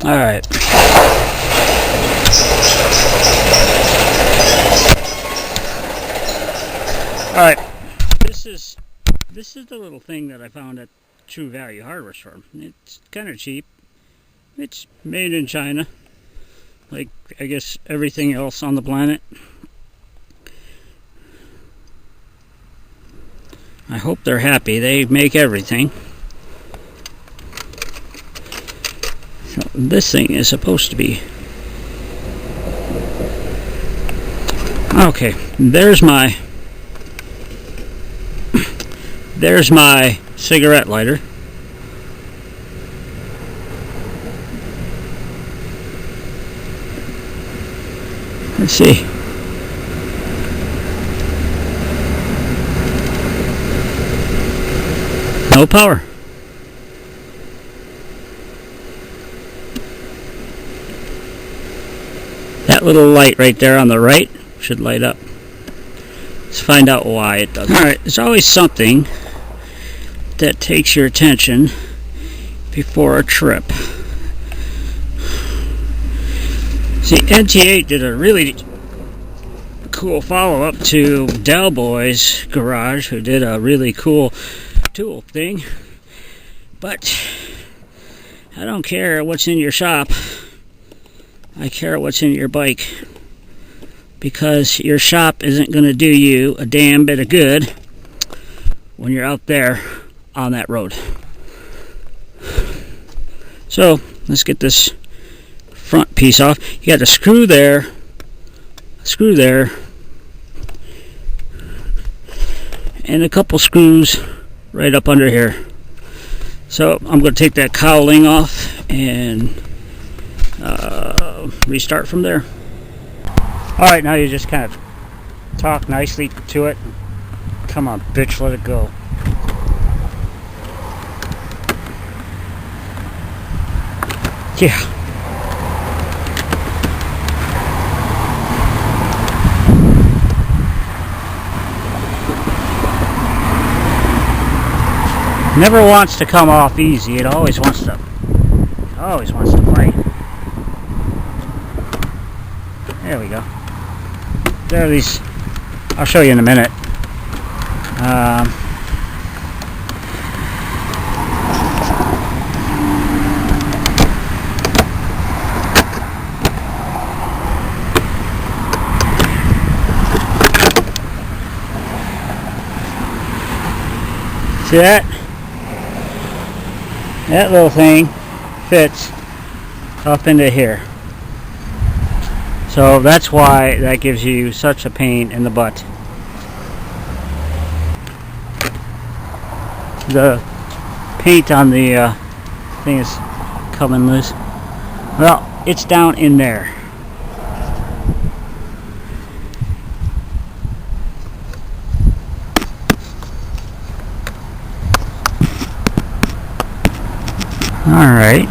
All right. All right. This is the little thing that I found at True Value Hardware Store. It's kind of cheap. It's made in China, like I guess everything else on the planet. I hope they're happy. They make everything. So this thing is supposed to be okay. There's my cigarette lighter. Let's see. No power. That little light right there on the right should light up. Let's find out why it doesn't. Alright, there's always something that takes your attention before a trip. See, NT8 did a really cool follow-up to Del Boy's Garage, who did a really cool tool thing. But I don't care what's in your shop. I care what's in your bike. Because your shop isn't going to do you a damn bit of good when you're out there on that road. So, let's get this front piece off. You got a screw there, and a couple screws right up under here. So, I'm going to take that cowling off and restart from there. Alright, now you just kind of talk nicely to it. Come on, bitch, let it go. Yeah. Never wants to come off easy. It always wants to fight. There we go. There are these. I'll show you in a minute. See that? That little thing fits up into here. So that's why that gives you such a pain in the butt. The paint on the thing is coming loose. Well, it's down in there. Alright.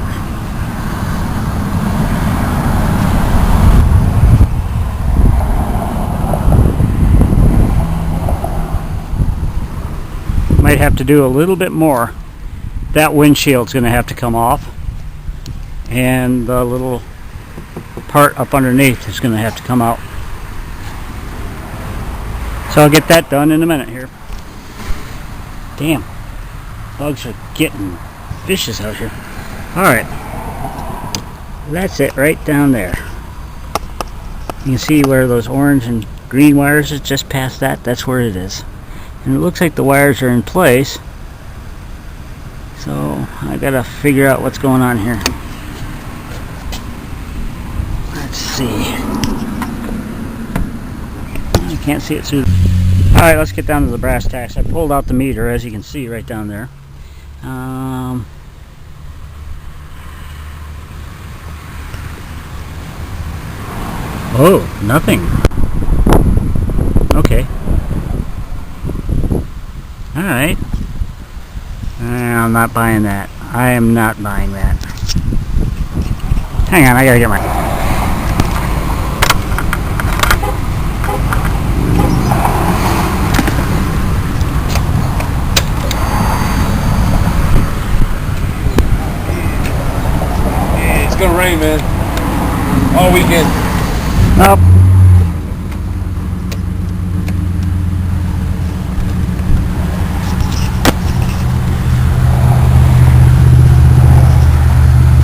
Might have to do a little bit more. That windshield's going to have to come off, and the little part up underneath is going to have to come out. So I'll get that done in a minute here. Damn, bugs are getting vicious out here. Alright, that's it right down there. You can see where those orange and green wires is just past that. That's where it is. And it looks like the wires are in place. So I gotta figure out what's going on here. Let's see. I can't see it through. Alright, let's get down to the brass tacks. I pulled out the meter, as you can see right down there. Oh, nothing. Okay. Alright. I'm not buying that. I am not buying that. Hang on, I gotta get my... gonna rain, man. All weekend. Nope.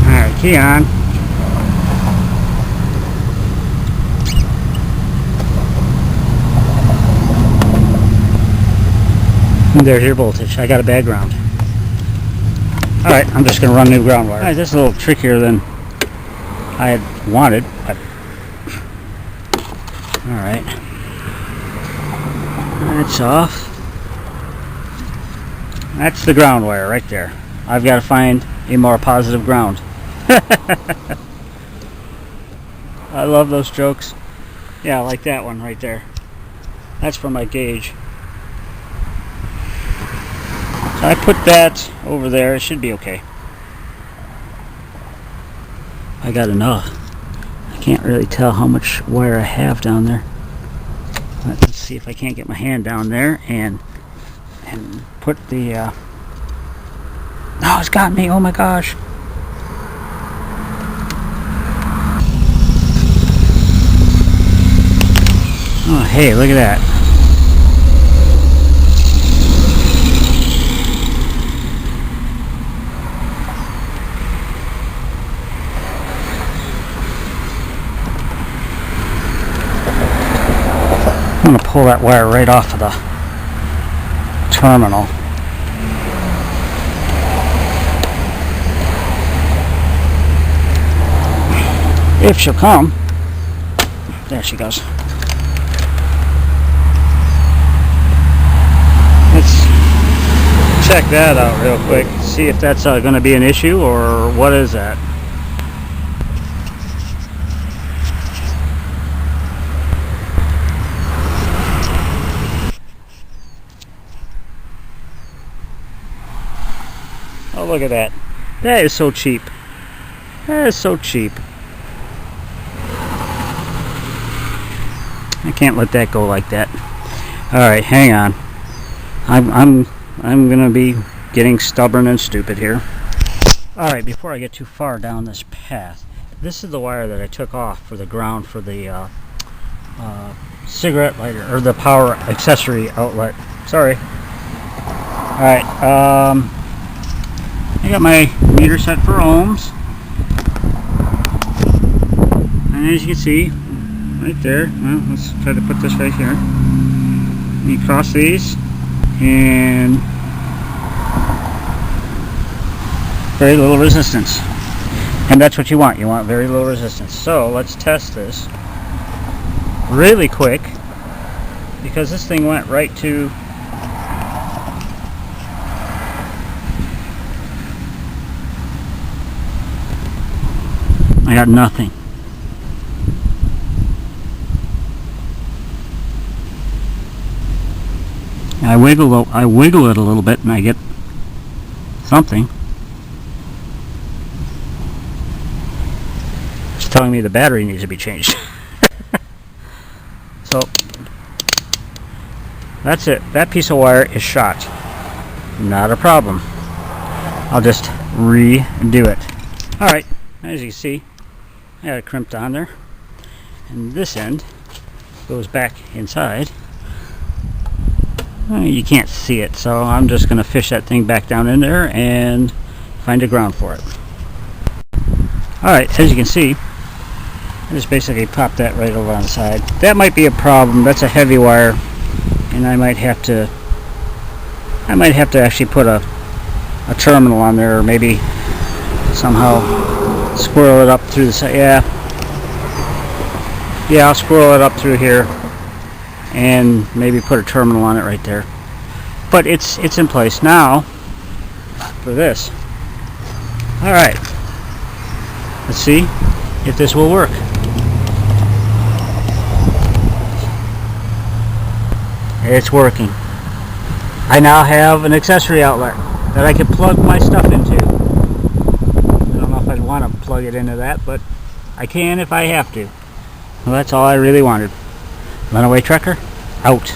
Alright, key on. There's your voltage. I got a bad ground. Alright, I'm just going to run new ground wire. Alright, this is a little trickier than I had wanted, but alright. That's off. That's the ground wire right there. I've got to find a more positive ground. I love those jokes. Yeah, like that one right there. That's for my gauge. So I put that over there. It should be okay. I got enough. I can't really tell how much wire I have down there. Let's see if I can't get my hand down there and put the oh, it's got me. Oh my gosh. Oh, hey, look at that. I'm going to pull that wire right off of the terminal. If she'll come. There she goes. Let's check that out real quick. See if that's going to be an issue or what is that. Oh, look at that. That is so cheap. That is so cheap. I can't let that go like that. Alright, hang on. I'm gonna be getting stubborn and stupid here. Alright, before I get too far down this path, this is the wire that I took off for the ground for the cigarette lighter, or the power accessory outlet. Sorry. Alright, I got my meter set for ohms, and as you can see, right there, well, let's try to put this right here. You cross these, and very little resistance. And that's what you want. You want very low resistance. So let's test this really quick, because this thing went right to I got nothing. I wiggle it a little bit and I get something. It's telling me the battery needs to be changed. So that's it. That piece of wire is shot. Not a problem. I'll just redo it. Alright, as you can see, I got it crimped on there, and this end goes back inside. You can't see it, so I'm just going to fish that thing back down in there and find a ground for it. Alright, as you can see, I just basically pop that right over on the side. That might be a problem. That's a heavy wire, and I might have to actually put a terminal on there, or maybe somehow squirrel it up through the side. Yeah, I'll squirrel it up through here and maybe put a terminal on it right there. But it's in place now for this. Alright, let's see if this will work. It's working. I now have an accessory outlet that I can plug my stuff into. I don't know if I'd want to plug it into that, but I can if I have to. Well, that's all I really wanted. Runaway trucker, out.